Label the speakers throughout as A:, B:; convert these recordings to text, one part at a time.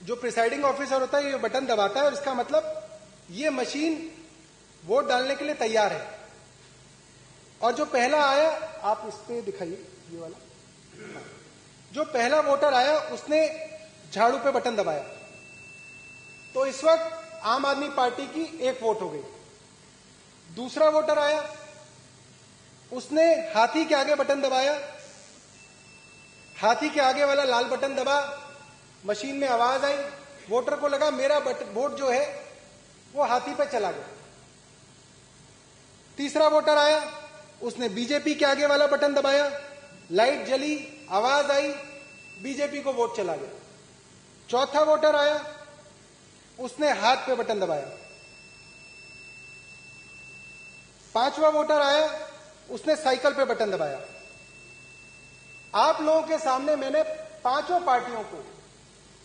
A: जो presiding officer होता है ये बटन दबाता है और इसका मतलब ये मशीन वोट डालने के लिए तैयार है। और जो पहला आया, आप इस पे दिखाइए ये वाला, जो पहला वोटर आया उसने झाड़ू पे बटन दबाया, तो इस वक्त आम आदमी पार्टी की एक वोट हो गई। दूसरा वोटर आया, उसने हाथी के आगे बटन दबाया, हाथी के आगे वाला लाल बटन दबा, मशीन में आवाज आई, वोटर को लगा मेरा वोट जो है वो हाथी पे चला गया। तीसरा वोटर आया, उसने बीजेपी के आगे वाला बटन दबाया, लाइट जली, आवाज आई, बीजेपी को वोट चला गया। चौथा वोटर आया, उसने हाथ पे बटन दबाया। पांचवा वोटर आया, उसने साइकिल पे बटन दबाया। आप लोगों के सामने मैंने पांचों पार्टियों को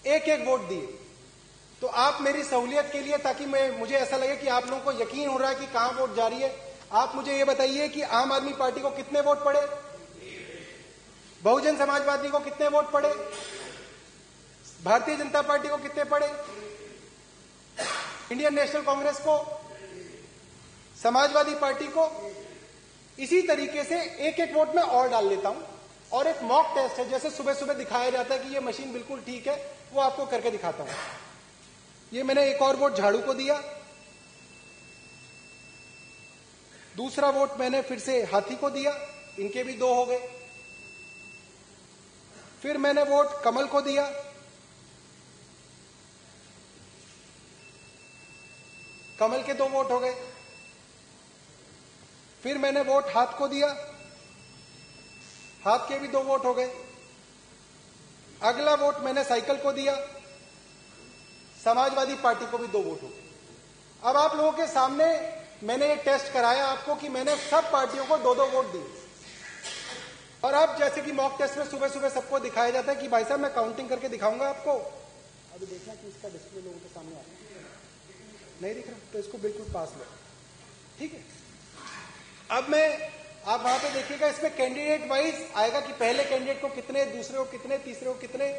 A: एक एक वोट दिए। तो आप मेरी सहूलियत के लिए, ताकि मुझे ऐसा लगे कि आप लोगों को यकीन हो रहा है कि कहां वोट जा रही है, आप मुझे यह बताइए कि आम आदमी पार्टी को कितने वोट पड़े, बहुजन समाजवादी को कितने वोट पड़े, भारतीय जनता पार्टी को कितने पड़े, इंडियन नेशनल कांग्रेस को, समाजवादी पार्टी को। इसी तरीके से एक एक वोट में और डाल लेता हूं। और एक मॉक टेस्ट है, जैसे सुबह सुबह दिखाया जाता है कि ये मशीन बिल्कुल ठीक है, वो आपको करके दिखाता हूं। ये मैंने एक और वोट झाड़ू को दिया, दूसरा वोट मैंने फिर से हाथी को दिया, इनके भी 2 हो गए। फिर मैंने वोट कमल को दिया, कमल के 2 वोट हो गए। फिर मैंने वोट हाथ को दिया, हाथ के भी 2 वोट हो गए। अगला वोट मैंने साइकिल को दिया, समाजवादी पार्टी को भी 2 वोट हो गए। अब आप लोगों के सामने मैंने एक टेस्ट कराया आपको कि मैंने सब पार्टियों को 2-2 वोट दिए। और अब जैसे कि मॉक टेस्ट में सुबह सुबह सबको दिखाया जाता है कि भाई साहब मैं काउंटिंग करके दिखाऊंगा आपको। अभी देखना कि इसका डिस्प्ले लोगों के सामने आ रहा है, नहीं दिख रहा, तो इसको बिल्कुल पास लो, ठीक है। अब आप वहां पे देखिएगा, इसमें कैंडिडेट वाइज आएगा कि पहले कैंडिडेट को कितने, दूसरे को कितने, तीसरे को कितने।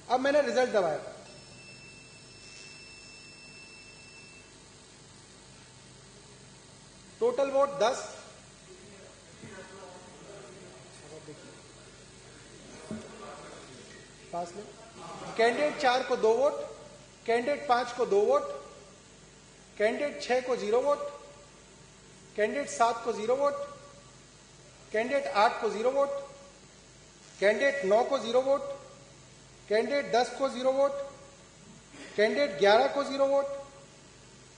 A: अब मैंने रिजल्ट दबाया, टोटल वोट 10। पास में कैंडिडेट 4 को 2 वोट, कैंडिडेट 5 को 2 वोट, कैंडिडेट 6 को 0 वोट, कैंडिडेट 7 को 0 वोट, कैंडिडेट 8 को 0 वोट, कैंडिडेट 9 को 0 वोट, कैंडिडेट 10 को 0 वोट, कैंडिडेट 11 को 0 वोट,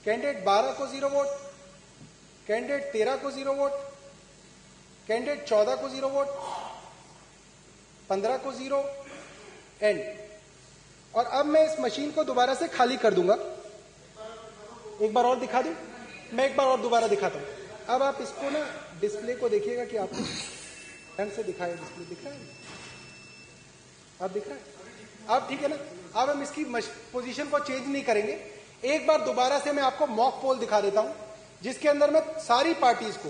A: कैंडिडेट 12 को 0 वोट, कैंडिडेट 13 को 0 वोट, कैंडिडेट 14 को 0 वोट, 15 को 0, एंड। और अब मैं इस मशीन को दोबारा से खाली कर दूंगा। एक बार और दिखा दूं, मैं एक बार और दोबारा दिखाता हूं। अब आप इसको ना डिस्प्ले को देखिएगा कि आपको ढंग से दिखाया, डिस्प्ले दिख रहा है, अब दिख रहा है, अब ठीक है ना। अब हम इसकी पोजीशन को चेंज नहीं करेंगे। एक बार दोबारा से मैं आपको मॉक पोल दिखा देता हूं, जिसके अंदर मैं सारी पार्टीज को,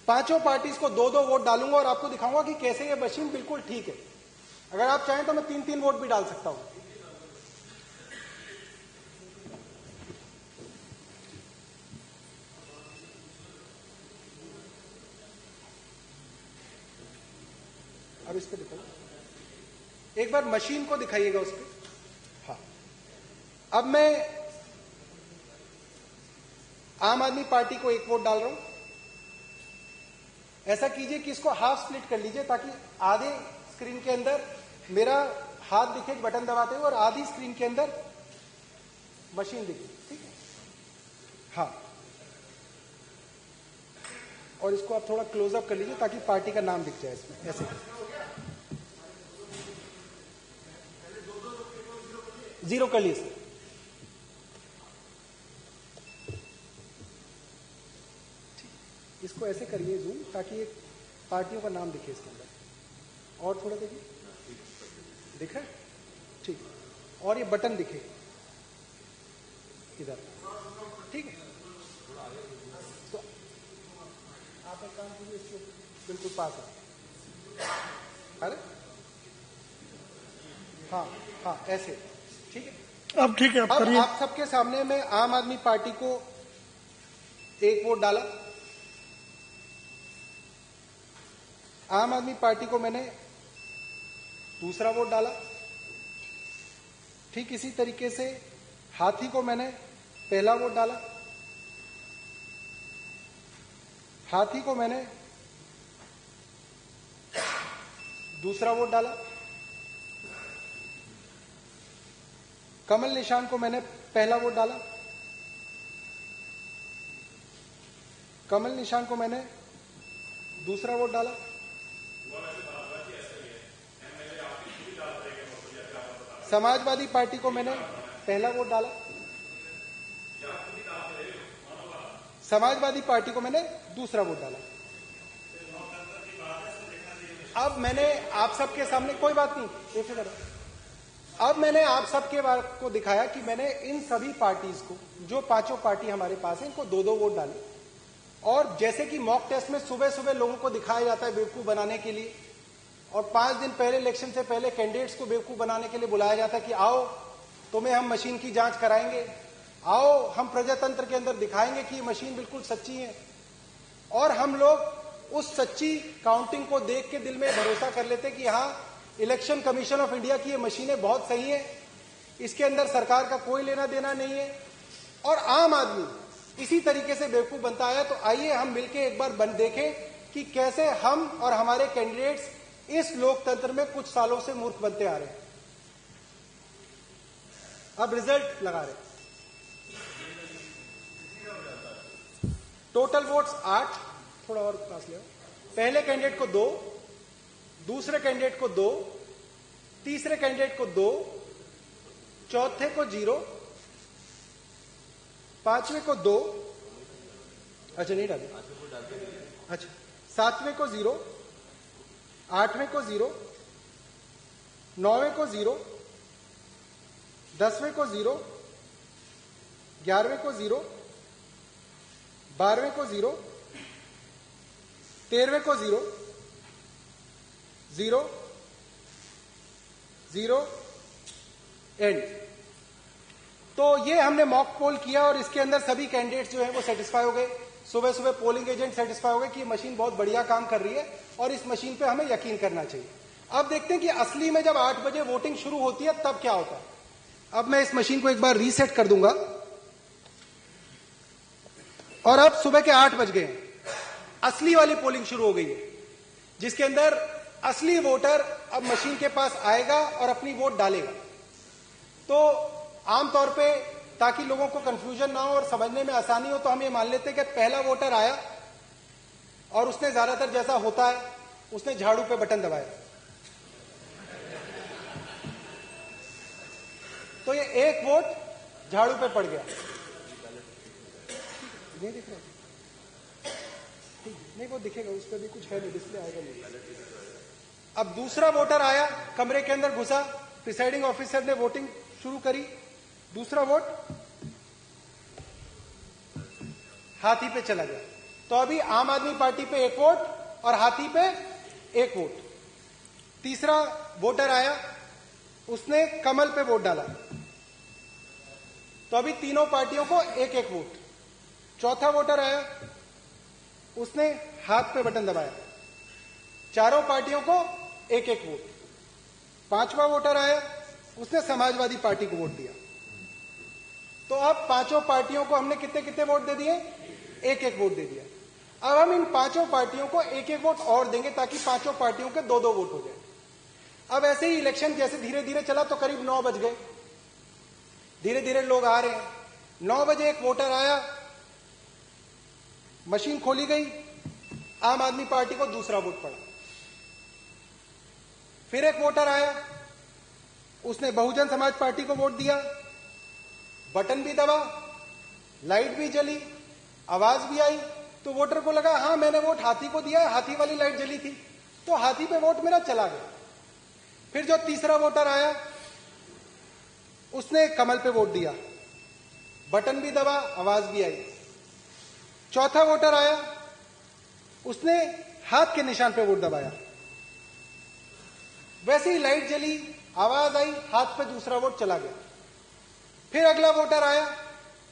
A: पांचों पार्टीज को 2-2 वोट डालूंगा और आपको दिखाऊंगा कि कैसे ये मशीन बिल्कुल ठीक है। अगर आप चाहें तो मैं 3-3 वोट भी डाल सकता हूं। अब इस पे दिखाइए, एक बार मशीन को दिखाइएगा उस पे। हाँ, अब मैं आम आदमी पार्टी को 1 वोट डाल रहा हूं। ऐसा कीजिए कि इसको हाफ स्प्लिट कर लीजिए, ताकि आधे स्क्रीन के अंदर मेरा हाथ दिखे बटन दबाते हुए और आधी स्क्रीन के अंदर मशीन दिखे, ठीक है। हाँ, और इसको आप थोड़ा क्लोजअप कर लीजिए ताकि पार्टी का नाम दिख जाए इसमें, ऐसे 0 कर लीजिए। इसको ऐसे करिए जूम, ताकि एक पार्टियों का नाम दिखे इसके अंदर। और थोड़ा देखिए, दिख रहा है, ठीक। और ये बटन दिखे इधर, ठीक है। तो आप एक काम कीजिए, इसको बिल्कुल पास है। अरे हाँ हाँ ऐसे, ठीक है।
B: अब ठीक है, अब करिए।
A: आप सबके सामने मैं आम आदमी पार्टी को एक वोट डाला, आम आदमी पार्टी को मैंने दूसरा वोट डाला, ठीक इसी तरीके से हाथी को मैंने पहला वोट डाला, हाथी को मैंने दूसरा वोट डाला, कमल निशान को मैंने पहला वोट डाला, कमल निशान को मैंने दूसरा वोट डाला, समाजवादी पार्टी को मैंने पहला वोट डाला, समाजवादी पार्टी को मैंने दूसरा वोट डाला। अब मैंने आप सबके सामने, कोई बात नहीं बेफिक्र, अब मैंने आप सबके को दिखाया कि मैंने इन सभी पार्टीज को, जो पांचों पार्टी हमारे पास है, इनको दो दो वोट डाले। और जैसे कि मॉक टेस्ट में सुबह सुबह लोगों को दिखाया जाता है बेवकूफ बनाने के लिए, और 5 दिन पहले इलेक्शन से पहले कैंडिडेट्स को बेवकूफ बनाने के लिए बुलाया जाता है कि आओ तुम्हें हम मशीन की जांच कराएंगे, आओ हम प्रजातंत्र के अंदर दिखाएंगे कि ये मशीन बिल्कुल सच्ची है। और हम लोग उस सच्ची काउंटिंग को देख के दिल में भरोसा कर लेते कि हाँ, इलेक्शन कमीशन ऑफ इंडिया की ये मशीनें बहुत सही है, इसके अंदर सरकार का कोई लेना देना नहीं है। और आम आदमी इसी तरीके से बेवकूफ बनता है। तो आइए हम मिलकर एक बार देखें कि कैसे हम और हमारे कैंडिडेट्स इस लोकतंत्र में कुछ सालों से मूर्ख बनते आ रहे हैं। अब रिजल्ट लगा रहे, टोटल वोट्स 8, थोड़ा और पास ले, पहले कैंडिडेट को 2, दूसरे कैंडिडेट को 2, तीसरे कैंडिडेट को 2, चौथे को 0, पांचवें को 2, अच्छा नहीं डाले, अच्छा, सातवें को 0, आठवें को 0, नौवें को 0, 10वें को 0, 11वें को 0, 12वें को 0, 13वें को 0, 0, 0, एंड। तो ये हमने मॉक पोल किया और इसके अंदर सभी कैंडिडेट्स जो हैं वो सेटिस्फाई हो गए। सुबह सुबह पोलिंग एजेंट सेटिस्फाई हो गए कि ये मशीन बहुत बढ़िया काम कर रही है और इस मशीन पे हमें यकीन करना चाहिए। अब देखते हैं कि असली में जब 8 बजे वोटिंग शुरू होती है तब क्या होता है। अब मैं इस मशीन को एक बार रीसेट कर दूंगा और अब सुबह के 8 बज गए, असली वाली पोलिंग शुरू हो गई है, जिसके अंदर असली वोटर अब मशीन के पास आएगा और अपनी वोट डालेगा। तो आमतौर पे ताकि लोगों को कंफ्यूजन ना हो और समझने में आसानी हो, तो हम ये मान लेते हैं कि पहला वोटर आया और उसने ज्यादातर जैसा होता है उसने झाड़ू पे बटन दबाया, तो ये एक वोट झाड़ू पे पड़ गया। नहीं दिख रहा, नहीं वो दिखेगा, उस पर भी कुछ है नहीं, डिस्प्ले आएगा नहीं। अब दूसरा वोटर आया, कमरे के अंदर घुसा, प्रिसाइडिंग ऑफिसर ने वोटिंग शुरू करी, दूसरा वोट हाथी पे चला गया। तो अभी आम आदमी पार्टी पे 1 वोट और हाथी पे 1 वोट। तीसरा वोटर आया, उसने कमल पे वोट डाला, तो अभी तीनों पार्टियों को 1-1 वोट। चौथा वोटर आया, उसने हाथ पे बटन दबाया, चारों पार्टियों को 1-1 वोट। पांचवा वोटर आया, उसने समाजवादी पार्टी को वोट दिया। तो अब पांचों पार्टियों को हमने कितने कितने वोट दे दिए? 1-1 वोट दे दिया। अब हम इन पांचों पार्टियों को 1-1 वोट और देंगे ताकि पांचों पार्टियों के 2-2 वोट हो जाए। अब ऐसे ही इलेक्शन जैसे धीरे धीरे चला तो करीब 9 बज गए, धीरे धीरे लोग आ रहे हैं। 9 बजे एक वोटर आया, मशीन खोली गई, आम आदमी पार्टी को दूसरा वोट पड़ा। फिर एक वोटर आया, उसने बहुजन समाज पार्टी को वोट दिया, बटन भी दबा, लाइट भी जली, आवाज भी आई, तो वोटर को लगा हाँ मैंने वोट हाथी को दिया है, हाथी वाली लाइट जली थी, तो हाथी पे वोट मेरा चला गया। फिर जो तीसरा वोटर आया, उसने कमल पे वोट दिया, बटन भी दबा, आवाज भी आई। चौथा वोटर आया, उसने हाथ के निशान पे वोट दबाया, वैसे ही लाइट जली, आवाज आई, हाथ पे दूसरा वोट चला गया। फिर अगला वोटर आया,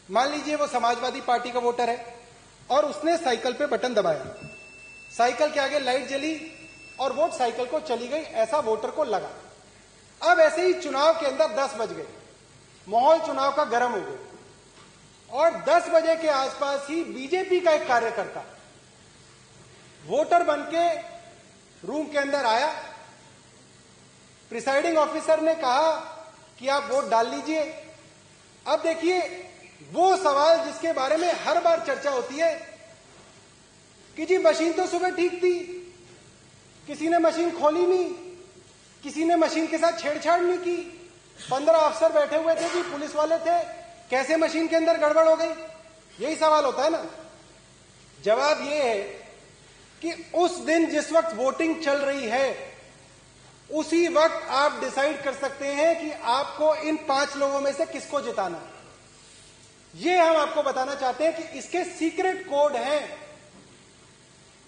A: मान लीजिए वो समाजवादी पार्टी का वोटर है, और उसने साइकिल पे बटन दबाया, साइकिल के आगे लाइट जली और वोट साइकिल को चली गई, ऐसा वोटर को लगा। अब ऐसे ही चुनाव के अंदर 10 बज गए, माहौल चुनाव का गर्म हो गया, और 10 बजे के आसपास ही बीजेपी का एक कार्यकर्ता वोटर बनके रूम के अंदर आया। प्रिसाइडिंग ऑफिसर ने कहा कि आप वोट डाल लीजिए। अब देखिए, वो सवाल जिसके बारे में हर बार चर्चा होती है कि जी मशीन तो सुबह ठीक थी, किसी ने मशीन खोली नहीं, किसी ने मशीन के साथ छेड़छाड़ नहीं की, 15 अफसर बैठे हुए थे जी, पुलिस वाले थे, कैसे मशीन के अंदर गड़बड़ हो गई? यही सवाल होता है ना। जवाब यह है कि उस दिन जिस वक्त वोटिंग चल रही है, उसी वक्त आप डिसाइड कर सकते हैं कि आपको इन 5 लोगों में से किसको जिताना है। ये हम आपको बताना चाहते हैं कि इसके सीक्रेट कोड हैं।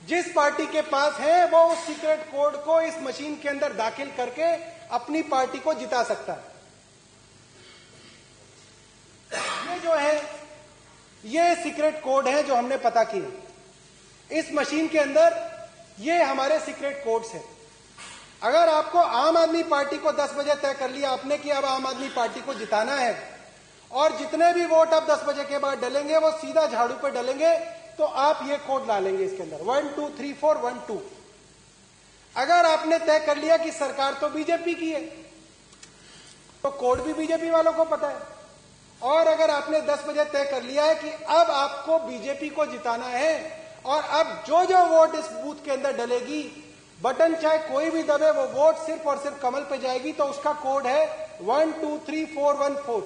A: जिस पार्टी के पास है वो उस सीक्रेट कोड को इस मशीन के अंदर दाखिल करके अपनी पार्टी को जिता सकता है। ये जो है, ये सीक्रेट कोड है जो हमने पता किए इस मशीन के अंदर। ये हमारे सीक्रेट कोड्स हैं। अगर आपको आम आदमी पार्टी को 10 बजे तय कर लिया आपने कि अब आम आदमी पार्टी को जिताना है, और जितने भी वोट अब 10 बजे के बाद डलेंगे वो सीधा झाड़ू पे डलेंगे, तो आप ये कोड डालेंगे इसके अंदर 1 2 3 4 1 2। अगर आपने तय कर लिया कि सरकार तो बीजेपी की है, तो कोड भी बीजेपी वालों को पता है। और अगर आपने 10 बजे तय कर लिया है कि अब आपको बीजेपी को जिताना है, और अब जो जो वोट इस बूथ के अंदर डलेगी, बटन चाहे कोई भी दबे, वो वोट सिर्फ और सिर्फ कमल पे जाएगी, तो उसका कोड है 1 2 3 4 1 4।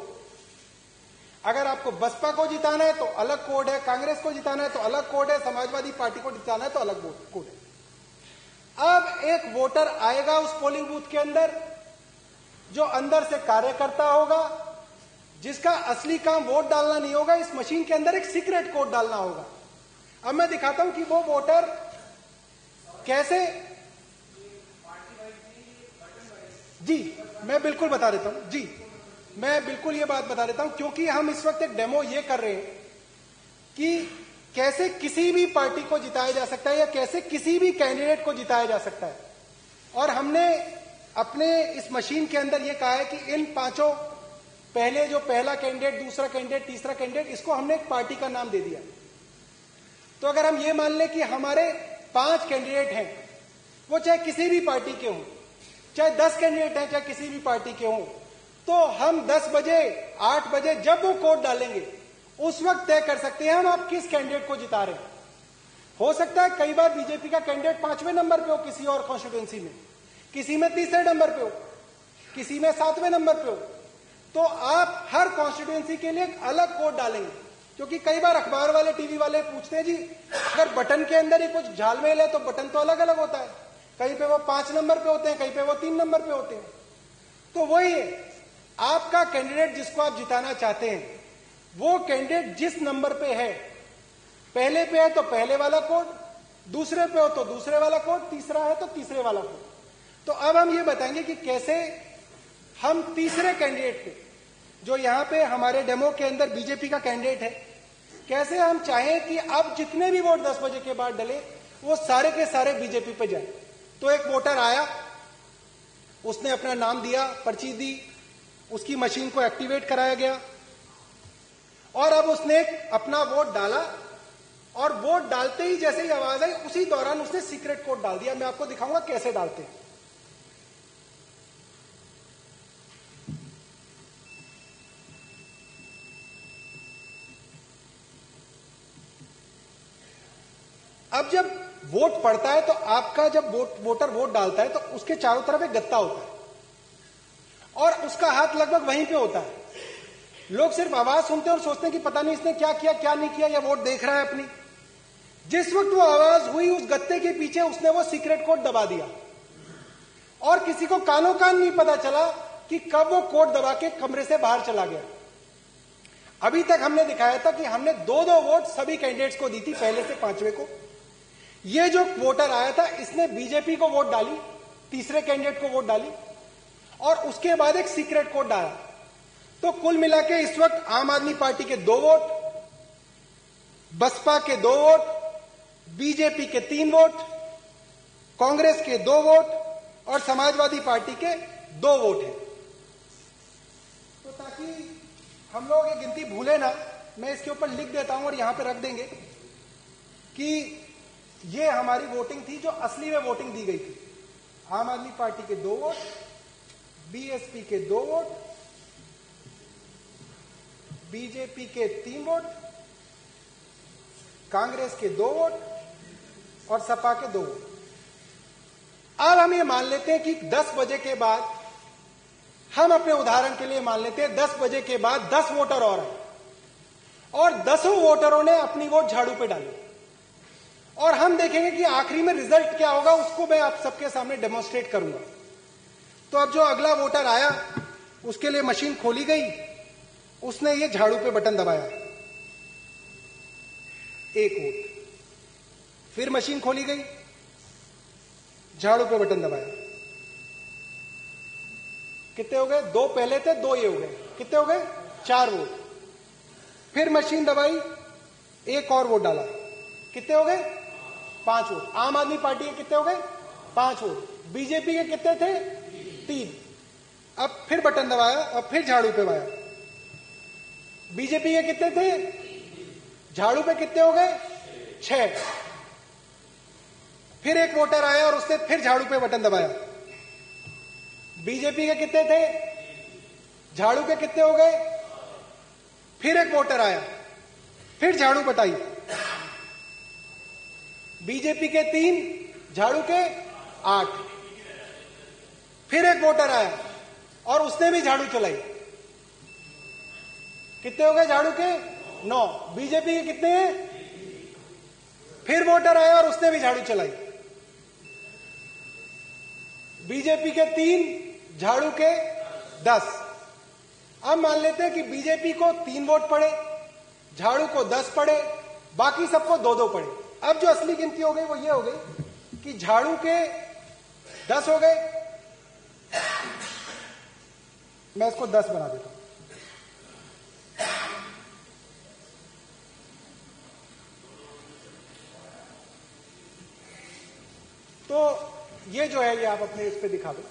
A: अगर आपको बसपा को जिताना है तो अलग कोड है, कांग्रेस को जिताना है तो अलग कोड है, समाजवादी पार्टी को जिताना है तो अलग कोड है। अब एक वोटर आएगा उस पोलिंग बूथ के अंदर, जो अंदर से कार्यकर्ता होगा, जिसका असली काम वोट डालना नहीं होगा, इस मशीन के अंदर एक सीक्रेट कोड डालना होगा। अब मैं दिखाता हूं कि वो वोटर कैसे। जी मैं बिल्कुल बता देता हूं, जी मैं बिल्कुल ये बात बता देता हूं, क्योंकि हम इस वक्त एक डेमो ये कर रहे हैं कि कैसे किसी भी पार्टी को जिताया जा सकता है, या कैसे किसी भी कैंडिडेट को जिताया जा सकता है। और हमने अपने इस मशीन के अंदर ये कहा है कि इन 5 पहले जो पहला कैंडिडेट, दूसरा कैंडिडेट, तीसरा कैंडिडेट, इसको हमने एक पार्टी का नाम दे दिया। तो अगर हम ये मान लें कि हमारे 5 कैंडिडेट हैं, वो चाहे किसी भी पार्टी के हों, चाहे 10 कैंडिडेट हैं चाहे किसी भी पार्टी के हों, तो हम 10 बजे 8 बजे जब वो कोड डालेंगे, उस वक्त तय कर सकते हैं हम आप किस कैंडिडेट को जिता रहे हैं। हो सकता है कई बार बीजेपी का कैंडिडेट 5वें नंबर पे हो किसी और कॉन्स्टिट्यूएंसी में, किसी में 3रे नंबर पे हो, किसी में 7वें नंबर पे हो। तो आप हर कॉन्स्टिट्यूएंसी के लिए एक अलग कोड डालेंगे, क्योंकि कई बार अखबार वाले, टीवी वाले पूछते हैं जी अगर बटन के अंदर ही कुछ झालमेल है तो बटन तो अलग अलग होता है, कहीं पे वो 5 नंबर पे होते हैं, कहीं पे वो 3 नंबर पे होते हैं। तो वही है, आपका कैंडिडेट जिसको आप जिताना चाहते हैं, वो कैंडिडेट जिस नंबर पे है, पहले पे है तो पहले वाला कोड, दूसरे पे हो तो दूसरे वाला कोड, तीसरा है तो तीसरे वाला कोड। तो अब हम ये बताएंगे कि कैसे हम तीसरे कैंडिडेट पे, जो यहां पे हमारे डेमो के अंदर बीजेपी का कैंडिडेट है, कैसे हम चाहें कि अब जितने भी वोट 10 बजे के बाद डले वो सारे के सारे बीजेपी पे जाए। तो एक वोटर आया, उसने अपना नाम दिया, पर्ची दी, उसकी मशीन को एक्टिवेट कराया गया, और अब उसने अपना वोट डाला, और वोट डालते ही जैसे ही आवाज आई उसी दौरान उसने सीक्रेट कोड डाल दिया। मैं आपको दिखाऊंगा कैसे डालते हैं। अब जब वोट पड़ता है तो आपका जब वोटर वोट डालता है तो उसके चारों तरफ एक गत्ता होता है, और उसका हाथ लगभग वहीं पे होता है। लोग सिर्फ आवाज सुनते हैं और सोचते हैं कि पता नहीं इसने क्या किया क्या नहीं किया, या वोट देख रहा है अपनी। जिस वक्त वो आवाज हुई, उस गत्ते के पीछे उसने वो सीक्रेट कोड दबा दिया, और किसी को कानो कान नहीं पता चला कि कब वो कोड दबा के कमरे से बाहर चला गया। अभी तक हमने दिखाया था कि हमने 2-2 वोट सभी कैंडिडेट्स को दी थी, पहले से 5वें को। ये जो वोटर आया था, इसने बीजेपी को वोट डाली, तीसरे कैंडिडेट को वोट डाली, और उसके बाद एक सीक्रेट कोड डाला। तो कुल मिला के इस वक्त आम आदमी पार्टी के 2 वोट, बसपा के 2 वोट, बीजेपी के 3 वोट, कांग्रेस के 2 वोट और समाजवादी पार्टी के 2 वोट हैं। तो ताकि हम लोग ये गिनती भूले ना, मैं इसके ऊपर लिख देता हूं और यहां पे रख देंगे कि ये हमारी वोटिंग थी जो असली में वोटिंग दी गई थी। आम आदमी पार्टी के 2 वोट, बीएसपी के 2 वोट, बीजेपी के 3 वोट, कांग्रेस के 2 वोट और सपा के 2 वोट। अब हम ये मान लेते हैं कि 10 बजे के बाद, हम अपने उदाहरण के लिए मान लेते हैं 10 बजे के बाद 10 वोटर और आए और 10 वोटरों ने अपनी वोट झाड़ू पे डाली और हम देखेंगे कि आखिरी में रिजल्ट क्या होगा, उसको मैं आप सबके सामने डेमोन्स्ट्रेट करूंगा। तो अब जो अगला वोटर आया उसके लिए मशीन खोली गई, उसने ये झाड़ू पे बटन दबाया, 1 वोट। फिर मशीन खोली गई, झाड़ू पे बटन दबाया, कितने हो गए? 2 पहले थे, 2 ये हो गए, कितने हो गए? 4 वोट। फिर मशीन दबाई, 1 और वोट डाला, कितने हो गए? 5 वोट। आम आदमी पार्टी के कितने हो गए? 5 वोट। बीजेपी के कितने थे? 3। अब फिर बटन दबाया और फिर झाड़ू पे दबाया, बीजेपी के कितने थे? झाड़ू पे कितने हो गए? 6। फिर एक वोटर आया और उसने फिर झाड़ू पे बटन दबाया, बीजेपी के कितने थे? झाड़ू पे कितने हो गए? फिर एक वोटर आया, फिर झाड़ू बटाई, बीजेपी के 3, झाड़ू के 8। फिर एक वोटर आया और उसने भी झाड़ू चलाई, कितने हो गए झाड़ू के? 9। बीजेपी के कितने हैं? फिर वोटर आया और उसने भी झाड़ू चलाई, बीजेपी के 3, झाड़ू के 10। अब मान लेते हैं कि बीजेपी को 3 वोट पड़े, झाड़ू को 10 पड़े, बाकी सबको 2-2 पड़े। अब जो असली गिनती हो गई वो ये हो गई कि झाड़ू के 10 हो गए, मैं इसको 10 बना देता हूं। तो ये जो है ये आप अपने इस पे दिखा दो।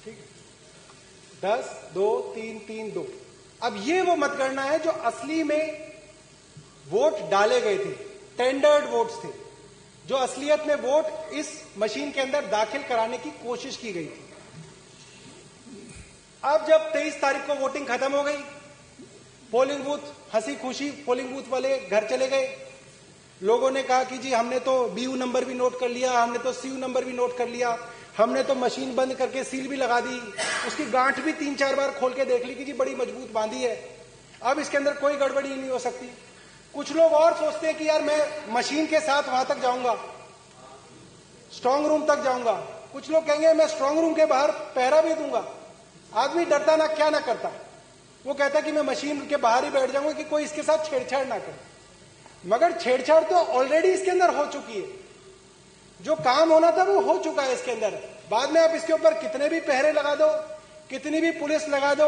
A: ठीक है, 10, 2, 3, 3, 2। अब ये वो मतगणना है जो असली में वोट डाले गए थे, टेंडर्ड वोट्स थे, जो असलियत में वोट इस मशीन के अंदर दाखिल कराने की कोशिश की गई थी। अब जब 23 तारीख को वोटिंग खत्म हो गई, पोलिंग बूथ हंसी खुशी पोलिंग बूथ वाले घर चले गए। लोगों ने कहा कि जी हमने तो बीयू नंबर भी नोट कर लिया, हमने तो सीयू नंबर भी नोट कर लिया, हमने तो मशीन बंद करके सील भी लगा दी, उसकी गांठ भी 3-4 बार खोल के देख ली कि जी बड़ी मजबूत बांधी है, अब इसके अंदर कोई गड़बड़ी नहीं हो सकती। कुछ लोग और सोचते हैं कि यार मैं मशीन के साथ वहां तक जाऊंगा, स्ट्रांग रूम तक जाऊंगा। कुछ लोग कहेंगे मैं स्ट्रांग रूम के बाहर पहरा भी दूंगा। आदमी डरता ना क्या ना करता, वो कहता कि मैं मशीन के बाहर ही बैठ जाऊंगा कि कोई इसके साथ छेड़छाड़ ना करे। मगर छेड़छाड़ तो ऑलरेडी इसके अंदर हो चुकी है, जो काम होना था वो हो चुका है इसके अंदर। बाद में आप इसके ऊपर कितने भी पहरे लगा दो, कितनी भी पुलिस लगा दो,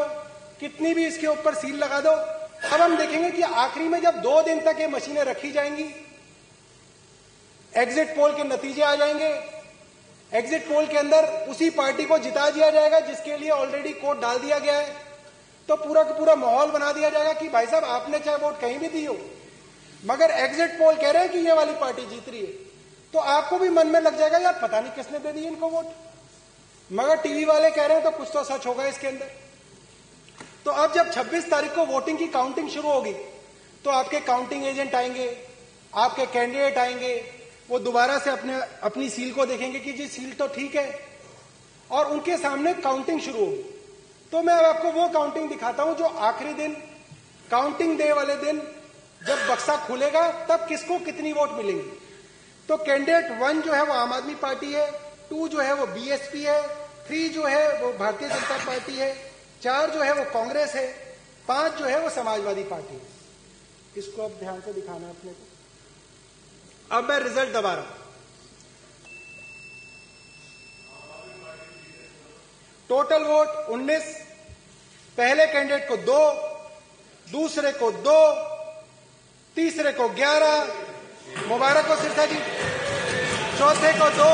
A: कितनी भी इसके ऊपर सील लगा दो, अब हम देखेंगे कि आखिरी में जब 2 दिन तक ये मशीनें रखी जाएंगी, एग्जिट पोल के नतीजे आ जाएंगे, एग्जिट पोल के अंदर उसी पार्टी को जिता दिया जाएगा जिसके लिए ऑलरेडी कोड डाल दिया गया है, तो पूरा का पूरा माहौल बना दिया जाएगा कि भाई साहब आपने चाहे वोट कहीं भी दी हो, मगर एग्जिट पोल कह रहे हैं कि ये वाली पार्टी जीत रही है, तो आपको भी मन में लग जाएगा यार पता नहीं किसने दे दी इनको वोट, मगर टीवी वाले कह रहे हैं तो कुछ तो सच होगा इसके अंदर। तो अब जब 26 तारीख को वोटिंग की काउंटिंग शुरू होगी तो आपके काउंटिंग एजेंट आएंगे, आपके कैंडिडेट आएंगे, वो दोबारा से अपनी सील को देखेंगे कि जी सील तो ठीक है, और उनके सामने काउंटिंग शुरू होगी। तो मैं अब आपको वो काउंटिंग दिखाता हूं जो आखिरी दिन, काउंटिंग डे वाले दिन जब बक्सा खुलेगा तब किसको कितनी वोट मिलेंगी। तो कैंडिडेट 1 जो है वो आम आदमी पार्टी है, 2 जो है वो बीएसपी है, 3 जो है वो भारतीय जनता पार्टी है, 4 जो है वो कांग्रेस है, 5 जो है वो समाजवादी पार्टी है। इसको अब ध्यान से दिखाना है अपने को। अब मैं रिजल्ट दबा रहा हूं। टोटल वोट 19, पहले कैंडिडेट को 2, दूसरे को 2, तीसरे को 11, मुबारक हो सिरसा जी, चौथे को 2,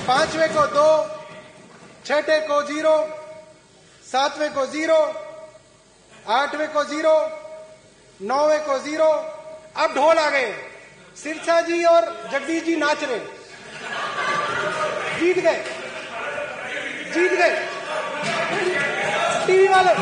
A: पांचवें को 2, छठे को 0, सातवें को 0, आठवें को 0, नौवें को 0। अब ढोल आ गए, सिरसा जी और जगदीश जी नाच रहे, जीत गए टीवी वाले।